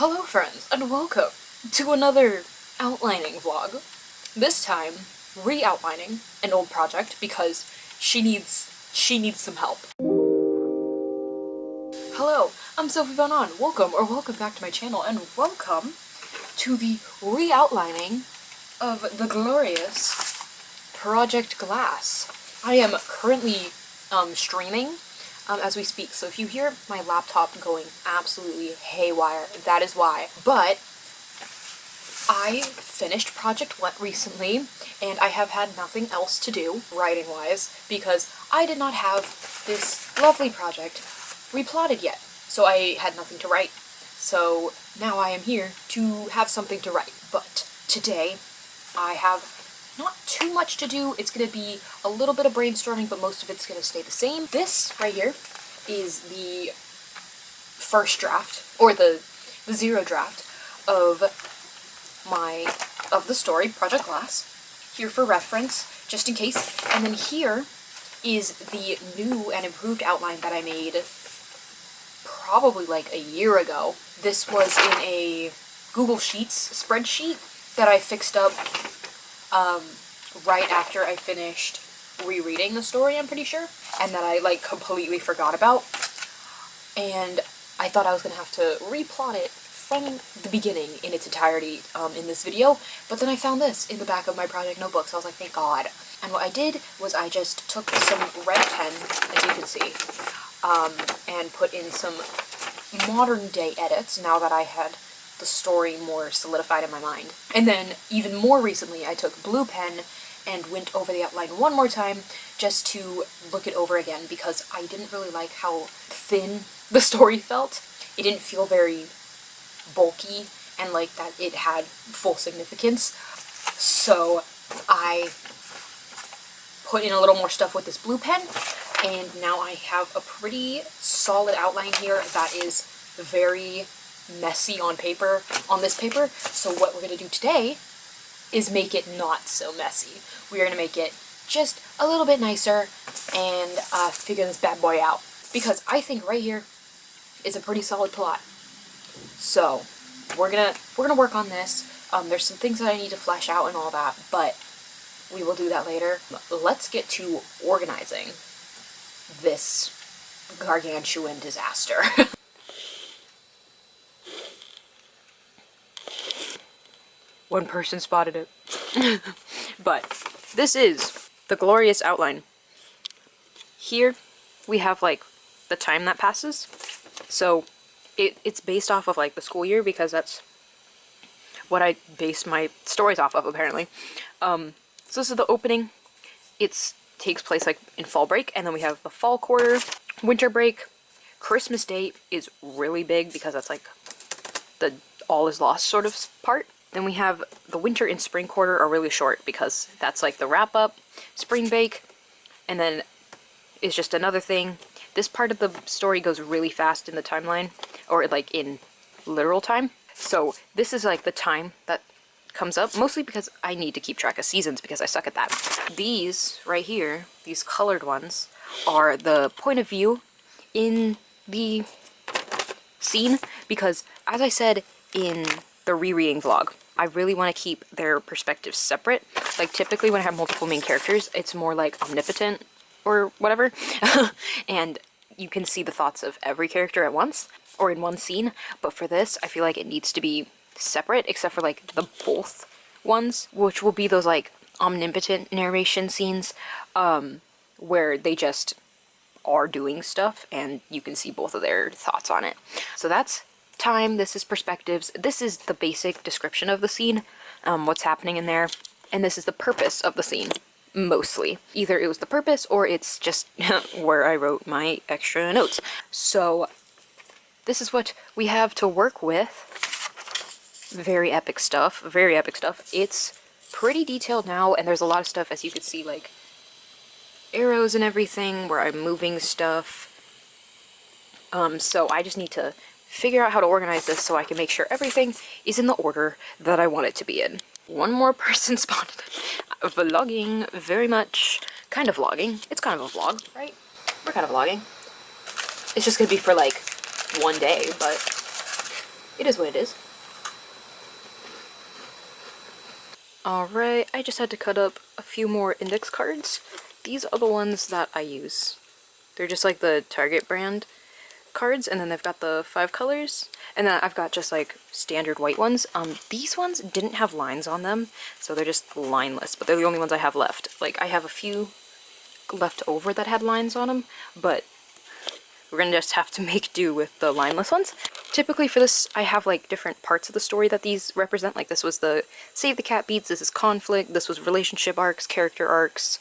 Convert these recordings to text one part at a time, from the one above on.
Hello friends, and welcome to another outlining vlog. This time, re-outlining an old project because she needs some help. Hello, I'm Sophie welcome back to my channel, and welcome to the re-outlining of the glorious Project Glass. I am currently streaming as we speak, so if you hear my laptop going absolutely haywire, that is why. But I finished Project What recently, and I have had nothing else to do, writing-wise, because I did not have this lovely project replotted yet, so I had nothing to write. So now I am here to have something to write. But today, I have not too much to do. It's going to be a little bit of brainstorming, but most of it's going to stay the same. This right here is the first draft, or the zero draft of the story, Project Glass, here for reference, just in case. And then here is the new and improved outline that I made probably like a year ago. This was in a Google Sheets spreadsheet that I fixed up right after I finished rereading the story, I'm pretty sure, and that I like completely forgot about. And I thought I was gonna have to replot it from the beginning in its entirety in this video, but then I found this in the back of my project notebook, so I was like, thank God. And what I did was I just took some red pen, as you can see, and put in some modern day edits now that I had the story more solidified in my mind. And then even more recently I took blue pen and went over the outline one more time just to look it over again, because I didn't really like how thin the story felt. It didn't feel very bulky and like that it had full significance. So I put in a little more stuff with this blue pen, and now I have a pretty solid outline here that is very messy on this paper. So what we're going to do today is make it not so messy. We're going to make it just a little bit nicer and figure this bad boy out, because I think right here is a pretty solid plot. So we're gonna work on this. There's some things that I need to flesh out and all that, but we will do that later. Let's get to organizing this gargantuan disaster. One person spotted it. But this is the glorious outline. Here we have like the time that passes. So it's based off of like the school year, because that's what I base my stories off of, apparently. So this is the opening. It takes place like in fall break, and then we have the fall quarter, winter break. Christmas Day is really big because that's like the all is lost sort of part. Then we have the winter and spring quarter are really short because that's like the wrap up, spring break, and then is just another thing. This part of the story goes really fast in the timeline, or like in literal time. So this is like the time that comes up, mostly because I need to keep track of seasons because I suck at that. These right here, these colored ones, are the point of view in the scene, because as I said in the rereading vlog, I really want to keep their perspectives separate. Like typically when I have multiple main characters, it's more like omnipotent or whatever, and you can see the thoughts of every character at once, or in one scene. But for this, I feel like it needs to be separate, except for like the both ones, which will be those like omnipotent narration scenes, where they just are doing stuff and you can see both of their thoughts on it. So that's time, this is perspectives, this is the basic description of the scene, what's happening in there, and this is the purpose of the scene. Mostly. Either it was the purpose or it's just where I wrote my extra notes. So this is what we have to work with. Very epic stuff. Very epic stuff. It's pretty detailed now, and there's a lot of stuff, as you can see, like arrows and everything where I'm moving stuff. So I just need to figure out how to organize this so I can make sure everything is in the order that I want it to be in. One more person spotted. Vlogging, very much. Kind of vlogging. It's kind of a vlog, right? We're kind of vlogging. It's just gonna be for like one day, but it is what it is. Alright, I just had to cut up a few more index cards. These are the ones that I use. They're just like the Target brand cards, and then they've got the 5 colors, and then I've got just like standard white ones. These ones didn't have lines on them, so they're just lineless, but they're the only ones I have left. Like, I have a few left over that had lines on them, but we're gonna just have to make do with the lineless ones. Typically for this, I have like different parts of the story that these represent. Like, this was the Save the Cat beats, this is conflict, this was relationship arcs, character arcs,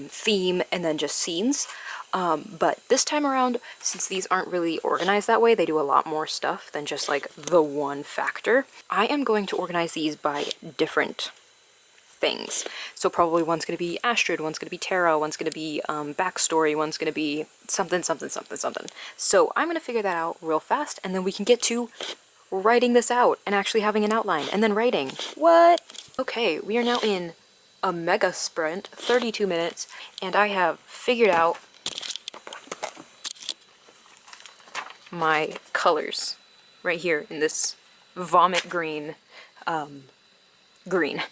theme, and then just scenes. But this time around, since these aren't really organized that way, they do a lot more stuff than just like the one factor. I am going to organize these by different things. So probably one's going to be Astrid, one's going to be Tara, one's going to be backstory, one's going to be something, something, something, something. So I'm going to figure that out real fast, and then we can get to writing this out and actually having an outline and then writing. What? Okay, we are now in a mega sprint, 32 minutes, and I have figured out my colors right here in this vomit green green.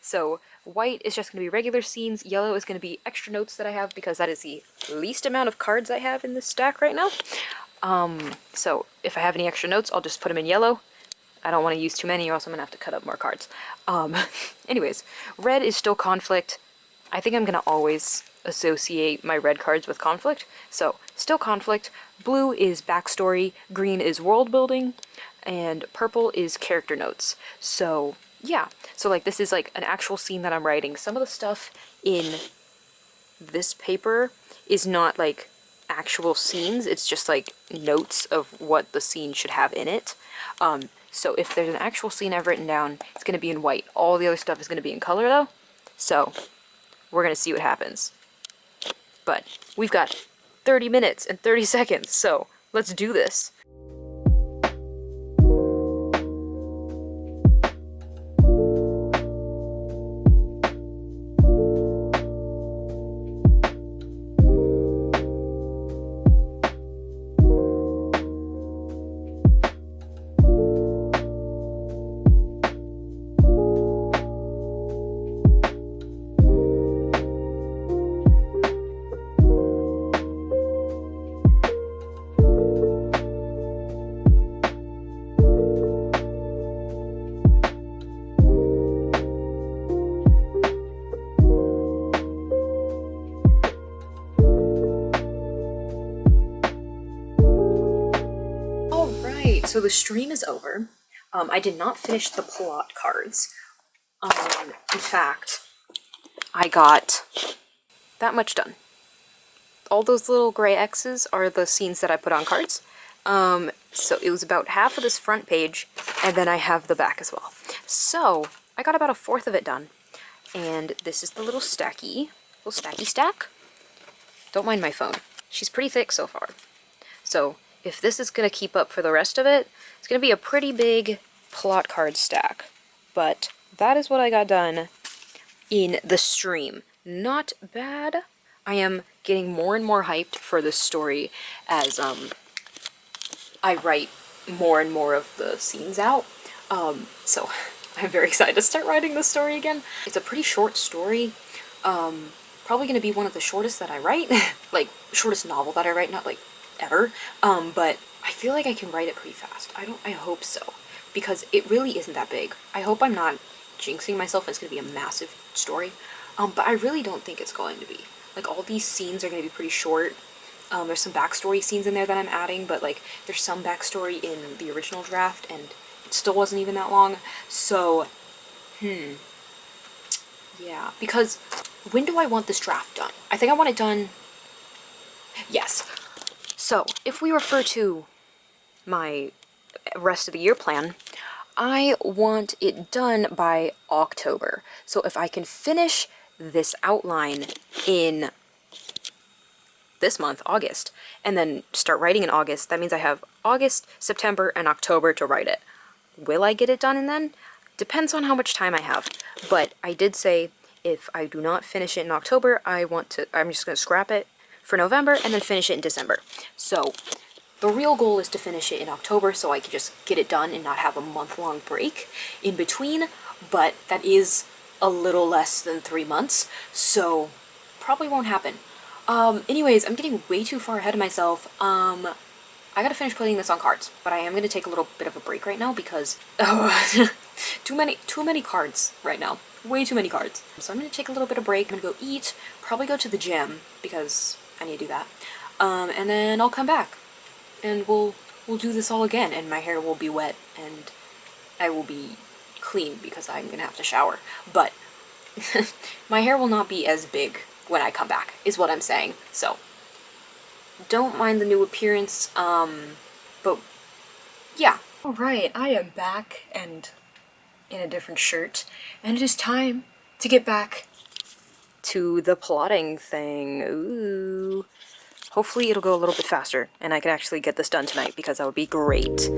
So white is just going to be regular scenes, yellow is going to be extra notes that I have because that is the least amount of cards I have in this stack right now. So if I have any extra notes, I'll just put them in yellow. I don't want to use too many or else I'm going to have to cut up more cards. Anyways, red is still conflict. I think I'm going to always associate my red cards with conflict. So still conflict. Blue is backstory, green is world building, and purple is character notes. So yeah, so like this is like an actual scene that I'm writing. Some of the stuff in this paper is not like actual scenes, it's just like notes of what the scene should have in it. So if there's an actual scene I've written down, it's going to be in white. All the other stuff is going to be in color though. So we're going to see what happens. But we've got 30 minutes and 30 seconds, so let's do this. So the stream is over. I did not finish the plot cards. In fact, I got that much done. All those little gray X's are the scenes that I put on cards. So it was about half of this front page, and then I have the back as well. So I got about a fourth of it done. And this is the little stacky stack. Don't mind my phone. She's pretty thick so far. So if this is going to keep up for the rest of it, it's going to be a pretty big plot card stack. But that is what I got done in the stream. Not bad. I am getting more and more hyped for this story as I write more and more of the scenes out. So I'm very excited to start writing this story again. It's a pretty short story. Probably going to be one of the shortest that I write. Like, shortest novel that I write, not like ever, but I feel like I can write it pretty fast. I hope so, because it really isn't that big. I hope I'm not jinxing myself and it's going to be a massive story, but I really don't think it's going to be. Like, all these scenes are going to be pretty short. There's some backstory scenes in there that I'm adding, but like there's some backstory in the original draft and it still wasn't even that long. So yeah, because when do I want this draft done? I think I want it done, yes. So, if we refer to my rest of the year plan, I want it done by October. So if I can finish this outline in this month, August, and then start writing in August, that means I have August, September, and October to write it. Will I get it done in then? Depends on how much time I have. But I did say if I do not finish it in October, I'm just going to scrap it for November and then finish it in December. So The real goal is to finish it in October so I can just get it done and not have a month-long break in between, but that is a little less than 3 months, so probably won't happen. Anyways, I'm getting way too far ahead of myself. I gotta finish putting this on cards, but I am gonna take a little bit of a break right now because too many cards right now. Way too many cards. So I'm gonna take a little bit of break. I'm gonna go eat, probably go to the gym because I need to do that. And then I'll come back and we'll do this all again, and my hair will be wet and I will be clean because I'm gonna have to shower. But my hair will not be as big when I come back, is what I'm saying. So don't mind the new appearance, but yeah. Alright, I am back and in a different shirt, and it is time to get back to the plotting thing. Ooh. Hopefully it'll go a little bit faster and I can actually get this done tonight because that would be great.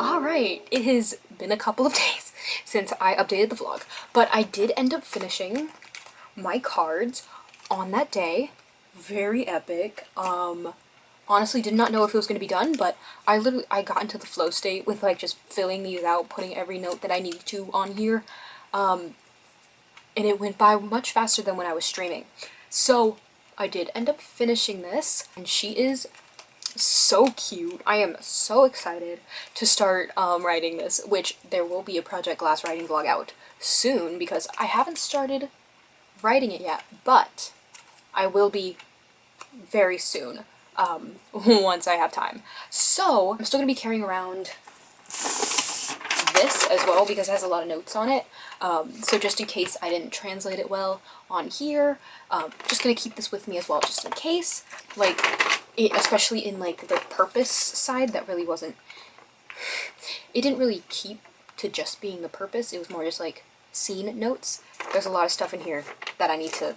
Alright, it has been a couple of days since I updated the vlog, but I did end up finishing my cards on that day. Very epic. Honestly did not know if it was going to be done, but I got into the flow state with like just filling these out, putting every note that I needed to on here, and it went by much faster than when I was streaming. So I did end up finishing this, and she is so cute. I am so excited to start writing this, which there will be a Project Glass writing vlog out soon because I haven't started writing it yet, but I will be very soon once I have time. So I'm still going to be carrying around this as well because it has a lot of notes on it, so just in case I didn't translate it well on here, just gonna keep this with me as well just in case, like especially in like the purpose side that really wasn't, it didn't really keep to just being the purpose, it was more just like scene notes. There's a lot of stuff in here that I need to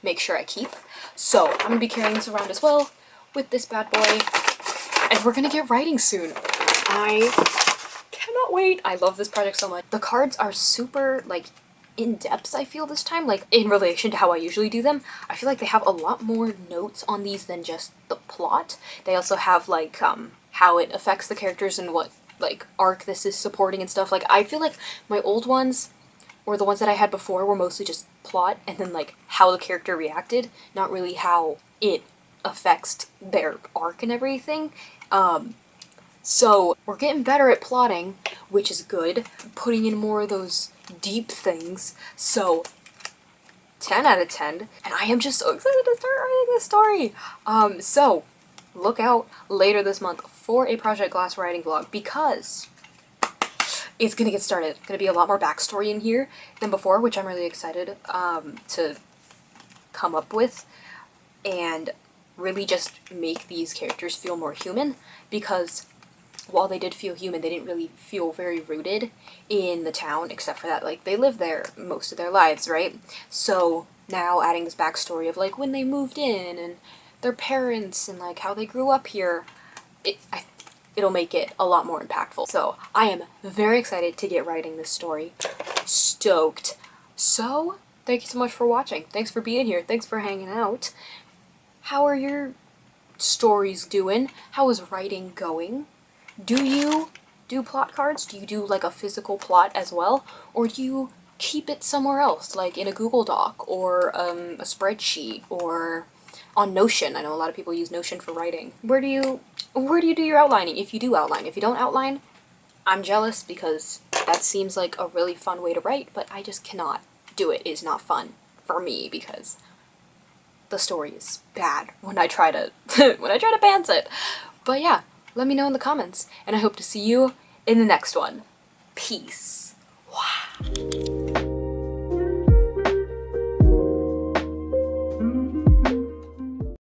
make sure I keep, so I'm gonna be carrying this around as well with this bad boy, and we're gonna get writing soon. I cannot wait. I love this project so much. The cards are super like in depth, I feel, this time, like in relation to how I usually do them. I feel like they have a lot more notes on these than just the plot. They also have like how it affects the characters and what like arc this is supporting and stuff. Like I feel like my old ones, or the ones that I had before, were mostly just plot and then like how the character reacted, not really how it affects their arc and everything. So we're getting better at plotting, which is good, putting in more of those deep things. So 10 out of 10, and I am just so excited to start writing this story. So look out later this month for a Project Glass writing vlog because it's gonna get started. Gonna be a lot more backstory in here than before, which I'm really excited to come up with and really just make these characters feel more human, because while they did feel human, they didn't really feel very rooted in the town, except for that, like, they lived there most of their lives, right? So now adding this backstory of, like, when they moved in, and their parents, and, like, how they grew up here, it'll make it a lot more impactful. So I am very excited to get writing this story. Stoked. So, thank you so much for watching. Thanks for being here. Thanks for hanging out. How are your stories doing? How is writing going? Do you do plot cards? Do you do like a physical plot as well? Or do you keep it somewhere else, like in a Google Doc or a spreadsheet or on Notion? I know a lot of people use Notion for writing. Where do you do your outlining, if you do outline? If you don't outline, I'm jealous because that seems like a really fun way to write, but I just cannot do it. It is not fun for me because the story is bad when I try to when I try to pants it. But yeah, let me know in the comments. And I hope to see you in the next one. Peace. Wow.